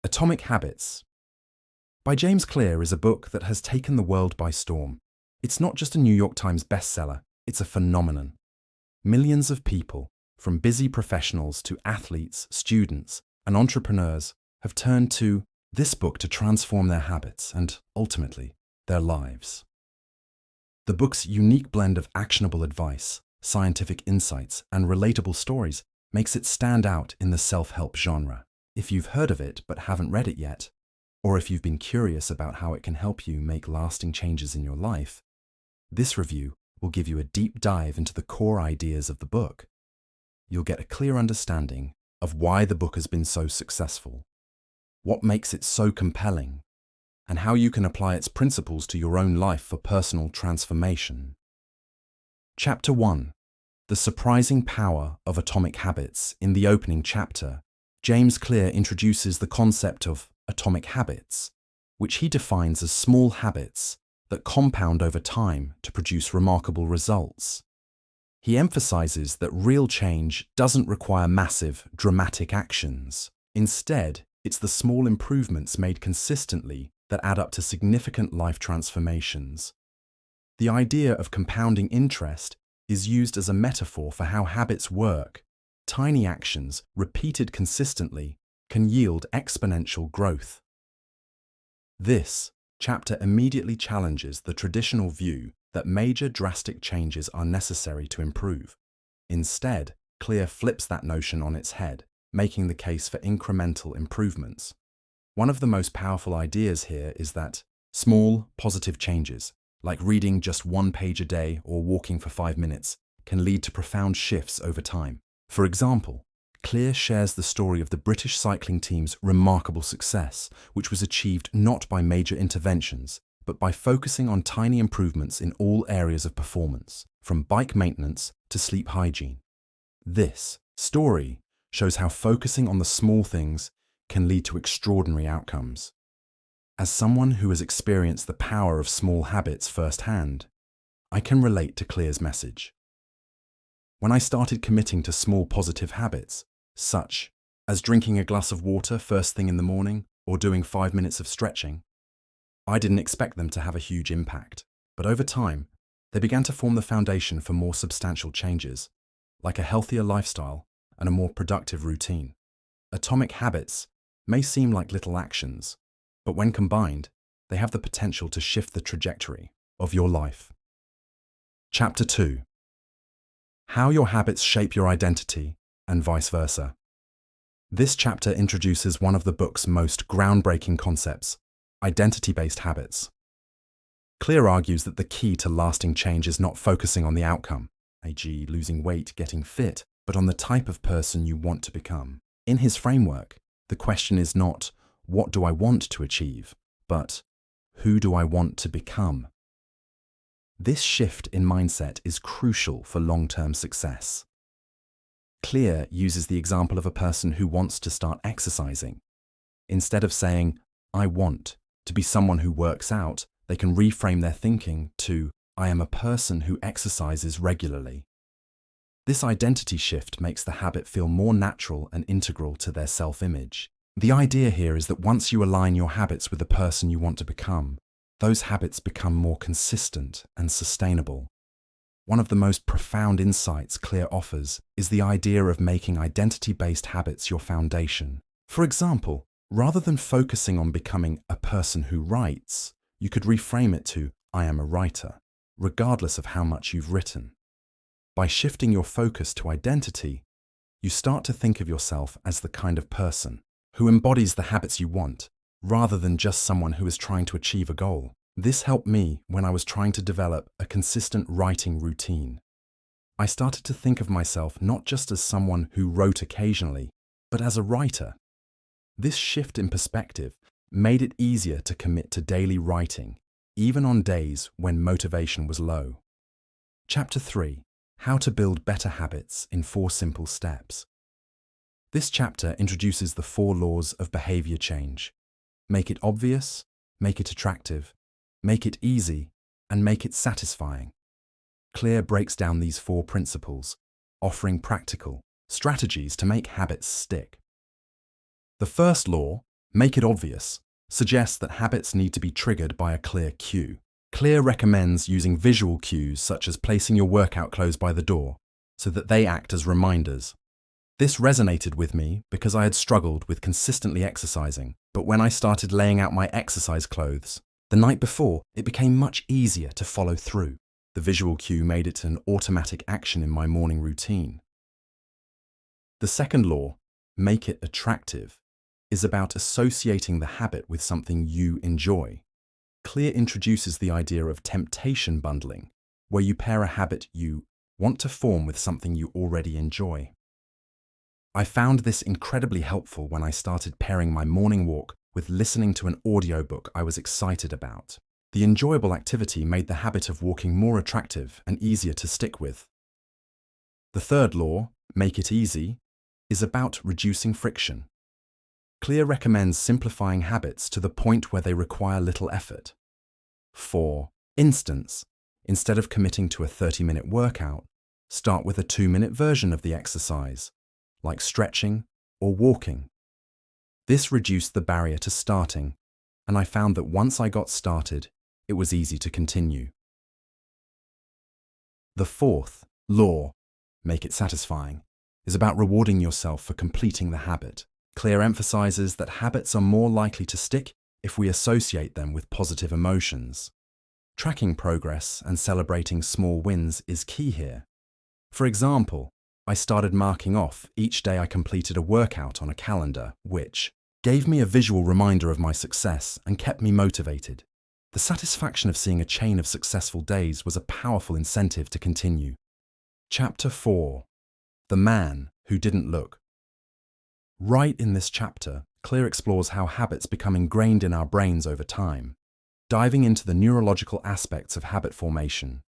Atomic Habits by James Clear is a book that has taken the world by storm. It's not just a New York Times bestseller, it's a phenomenon. Millions of people, from busy professionals to athletes, students, and entrepreneurs, have turned to this book to transform their habits and, ultimately, their lives. The book's unique blend of actionable advice, scientific insights, and relatable stories makes it stand out in the self-help genre. If you've heard of it but haven't read it yet, or if you've been curious about how it can help you make lasting changes in your life, this review will give you a deep dive into the core ideas of the book. You'll get a clear understanding of why the book has been so successful, what makes it so compelling, and how you can apply its principles to your own life for personal transformation. Chapter 1. The Surprising Power of Atomic Habits. In the opening chapter, James Clear introduces the concept of atomic habits, which he defines as small habits that compound over time to produce remarkable results. He emphasizes that real change doesn't require massive, dramatic actions. Instead, it's the small improvements made consistently that add up to significant life transformations. The idea of compounding interest is used as a metaphor for how habits work. Tiny actions, repeated consistently, can yield exponential growth. This chapter immediately challenges the traditional view that major drastic changes are necessary to improve. Instead, Clear flips that notion on its head, making the case for incremental improvements. One of the most powerful ideas here is that small, positive changes, like reading just 1 page a day or walking for 5 minutes, can lead to profound shifts over time. For example, Clear shares the story of the British cycling team's remarkable success, which was achieved not by major interventions, but by focusing on tiny improvements in all areas of performance, from bike maintenance to sleep hygiene. This story shows how focusing on the small things can lead to extraordinary outcomes. As someone who has experienced the power of small habits firsthand, I can relate to Clear's message. When I started committing to small positive habits, such as drinking a glass of water first thing in the morning or doing 5 minutes of stretching, I didn't expect them to have a huge impact. But over time, they began to form the foundation for more substantial changes, like a healthier lifestyle and a more productive routine. Atomic habits may seem like little actions, but when combined, they have the potential to shift the trajectory of your life. Chapter 2. How your habits shape your identity, and vice versa. This chapter introduces one of the book's most groundbreaking concepts, identity-based habits. Clear argues that the key to lasting change is not focusing on the outcome, e.g., losing weight, getting fit, but on the type of person you want to become. In his framework, the question is not, what do I want to achieve, but who do I want to become? This shift in mindset is crucial for long-term success. Clear uses the example of a person who wants to start exercising. Instead of saying, I want to be someone who works out, they can reframe their thinking to, I am a person who exercises regularly. This identity shift makes the habit feel more natural and integral to their self-image. The idea here is that once you align your habits with the person you want to become, those habits become more consistent and sustainable. One of the most profound insights Clear offers is the idea of making identity-based habits your foundation. For example, rather than focusing on becoming a person who writes, you could reframe it to, I am a writer, regardless of how much you've written. By shifting your focus to identity, you start to think of yourself as the kind of person who embodies the habits you want, rather than just someone who is trying to achieve a goal. This helped me when I was trying to develop a consistent writing routine. I started to think of myself not just as someone who wrote occasionally, but as a writer. This shift in perspective made it easier to commit to daily writing, even on days when motivation was low. Chapter 3. How to build better habits in 4 simple steps. This chapter introduces the 4 laws of behavior change. Make it obvious, make it attractive, make it easy, and make it satisfying. Clear breaks down these 4 principles, offering practical strategies to make habits stick. The first law, Make it obvious suggests that habits need to be triggered by a clear cue. Clear recommends using visual cues such as placing your workout clothes by the door so that they act as reminders. This resonated with me because I had struggled with consistently exercising, but when I started laying out my exercise clothes the night before, it became much easier to follow through. The visual cue made it an automatic action in my morning routine. The second law, make it attractive, is about associating the habit with something you enjoy. Clear introduces the idea of temptation bundling, where you pair a habit you want to form with something you already enjoy. I found this incredibly helpful when I started pairing my morning walk with listening to an audiobook I was excited about. The enjoyable activity made the habit of walking more attractive and easier to stick with. The third law, make it easy, is about reducing friction. Clear recommends simplifying habits to the point where they require little effort. For instance, instead of committing to a 30-minute workout, start with a 2-minute version of the exercise, like stretching or walking. This reduced the barrier to starting, and I found that once I got started, it was easy to continue. The fourth law, make it satisfying, is about rewarding yourself for completing the habit. Clear emphasizes that habits are more likely to stick if we associate them with positive emotions. Tracking progress and celebrating small wins is key here. For example, I started marking off each day I completed a workout on a calendar, which gave me a visual reminder of my success and kept me motivated. The satisfaction of seeing a chain of successful days was a powerful incentive to continue. Chapter 4. The Man Who Didn't Look. Right in this chapter, Clear explores how habits become ingrained in our brains over time, diving into the neurological aspects of habit formation.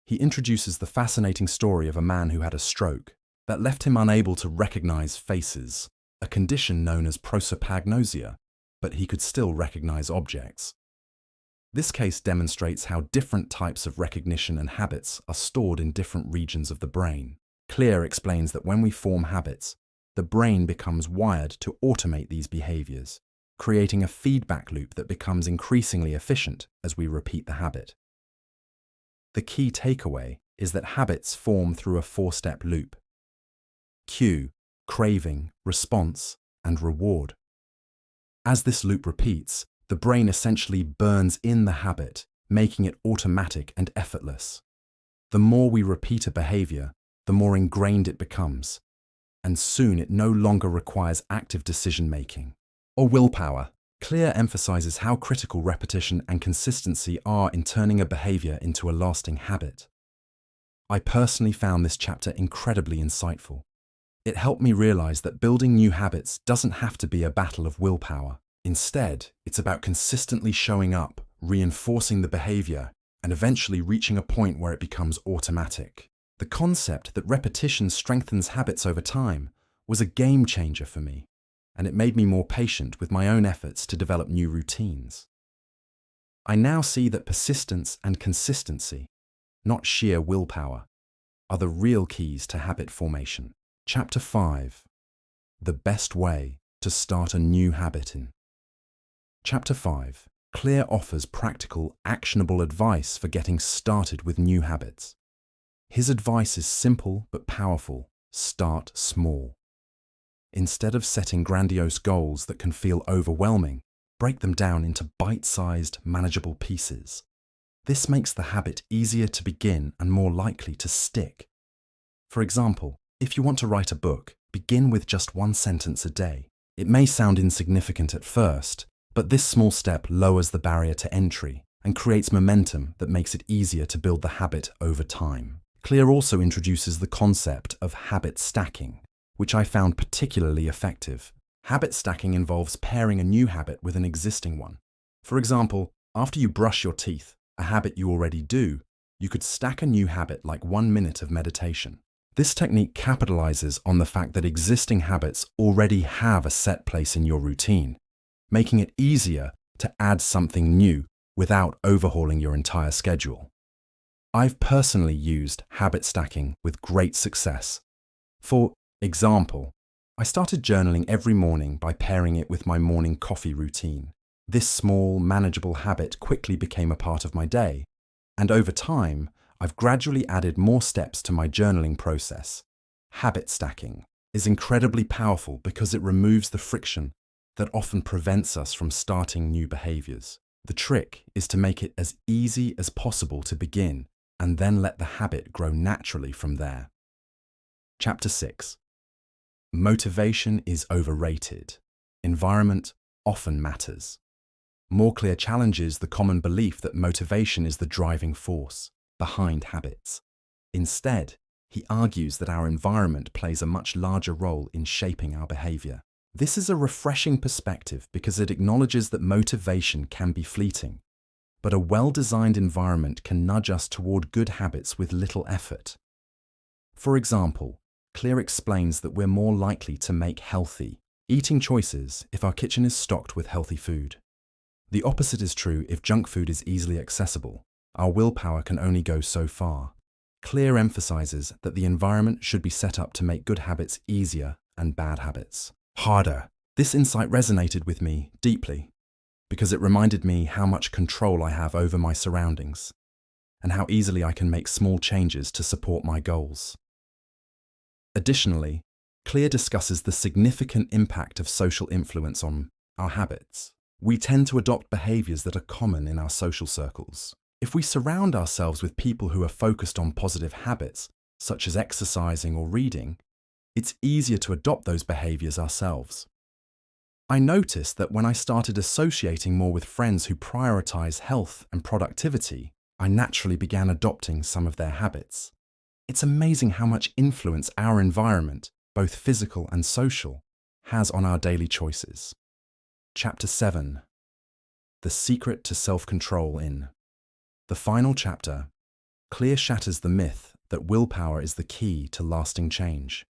He introduces the fascinating story of a man who had a stroke that left him unable to recognize faces, a condition known as prosopagnosia, but he could still recognize objects. This case demonstrates how different types of recognition and habits are stored in different regions of the brain. Clear explains that when we form habits, the brain becomes wired to automate these behaviors, creating a feedback loop that becomes increasingly efficient as we repeat the habit. The key takeaway is that habits form through a 4-step loop: cue, craving, response, and reward. As this loop repeats, the brain essentially burns in the habit, making it automatic and effortless. The more we repeat a behavior, the more ingrained it becomes, and soon it no longer requires active decision-making or willpower. Clear emphasizes how critical repetition and consistency are in turning a behavior into a lasting habit. I personally found this chapter incredibly insightful. It helped me realize that building new habits doesn't have to be a battle of willpower. Instead, it's about consistently showing up, reinforcing the behavior, and eventually reaching a point where it becomes automatic. The concept that repetition strengthens habits over time was a game changer for me, and it made me more patient with my own efforts to develop new routines. I now see that persistence and consistency, not sheer willpower, are the real keys to habit formation. Chapter 5. The Best Way to Start a New Habit in. Chapter 5. Clear offers practical, actionable advice for getting started with new habits. His advice is simple but powerful: start small. Instead of setting grandiose goals that can feel overwhelming, break them down into bite-sized, manageable pieces. This makes the habit easier to begin and more likely to stick. For example, if you want to write a book, begin with just 1 sentence a day. It may sound insignificant at first, but this small step lowers the barrier to entry and creates momentum that makes it easier to build the habit over time. Clear also introduces the concept of habit stacking, which I found particularly effective. Habit stacking involves pairing a new habit with an existing one. For example, after you brush your teeth, a habit you already do, you could stack a new habit like 1 minute of meditation. This technique capitalizes on the fact that existing habits already have a set place in your routine, making it easier to add something new without overhauling your entire schedule. I've personally used habit stacking with great success. For example, I started journaling every morning by pairing it with my morning coffee routine. This small, manageable habit quickly became a part of my day, and over time, I've gradually added more steps to my journaling process. Habit stacking is incredibly powerful because it removes the friction that often prevents us from starting new behaviors. The trick is to make it as easy as possible to begin and then let the habit grow naturally from there. Chapter 6. Motivation is overrated. Environment often matters. More Clear challenges the common belief that motivation is the driving force behind habits. Instead, he argues that our environment plays a much larger role in shaping our behavior. This is a refreshing perspective because it acknowledges that motivation can be fleeting, but a well-designed environment can nudge us toward good habits with little effort. For example, Clear explains that we're more likely to make healthy eating choices if our kitchen is stocked with healthy food. The opposite is true if junk food is easily accessible. Our willpower can only go so far. Clear emphasizes that the environment should be set up to make good habits easier and bad habits harder. This insight resonated with me deeply because it reminded me how much control I have over my surroundings and how easily I can make small changes to support my goals. Additionally, Clear discusses the significant impact of social influence on our habits. We tend to adopt behaviors that are common in our social circles. If we surround ourselves with people who are focused on positive habits, such as exercising or reading, it's easier to adopt those behaviors ourselves. I noticed that when I started associating more with friends who prioritize health and productivity, I naturally began adopting some of their habits. It's amazing how much influence our environment, both physical and social, has on our daily choices. Chapter 7. The Secret to Self-Control in. The final chapter, Clear shatters the myth that willpower is the key to lasting change.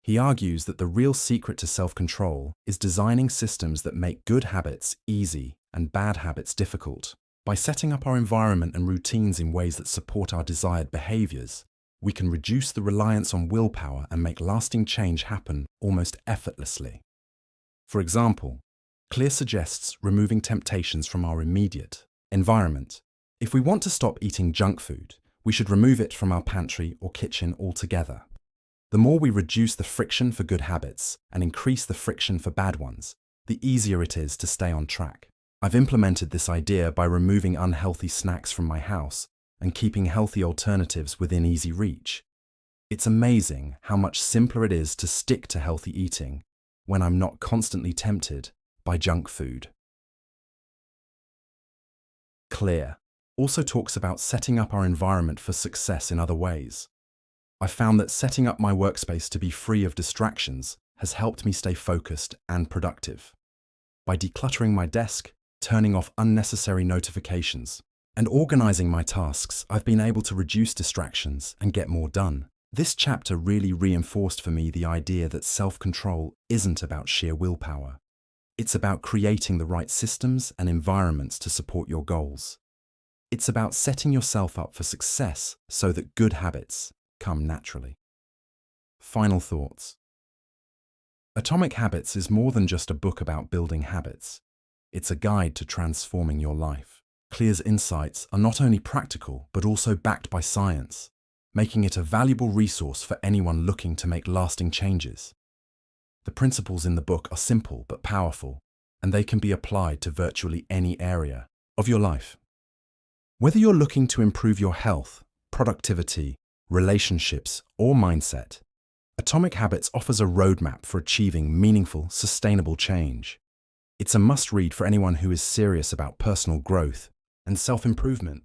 He argues that the real secret to self-control is designing systems that make good habits easy and bad habits difficult. By setting up our environment and routines in ways that support our desired behaviors, we can reduce the reliance on willpower and make lasting change happen almost effortlessly. For example, Clear suggests removing temptations from our immediate environment. If we want to stop eating junk food, we should remove it from our pantry or kitchen altogether. The more we reduce the friction for good habits and increase the friction for bad ones, the easier it is to stay on track. I've implemented this idea by removing unhealthy snacks from my house and keeping healthy alternatives within easy reach. It's amazing how much simpler it is to stick to healthy eating when I'm not constantly tempted by junk food. Clear also talks about setting up our environment for success in other ways. I found that setting up my workspace to be free of distractions has helped me stay focused and productive. By decluttering my desk, turning off unnecessary notifications, and organizing my tasks, I've been able to reduce distractions and get more done. This chapter really reinforced for me the idea that self-control isn't about sheer willpower. It's about creating the right systems and environments to support your goals. It's about setting yourself up for success so that good habits come naturally. Final thoughts. Atomic Habits is more than just a book about building habits. It's a guide to transforming your life. Clear's insights are not only practical, but also backed by science, making it a valuable resource for anyone looking to make lasting changes. The principles in the book are simple but powerful, and they can be applied to virtually any area of your life. Whether you're looking to improve your health, productivity, relationships, or mindset, Atomic Habits offers a roadmap for achieving meaningful, sustainable change. It's a must-read for anyone who is serious about personal growth and self-improvement.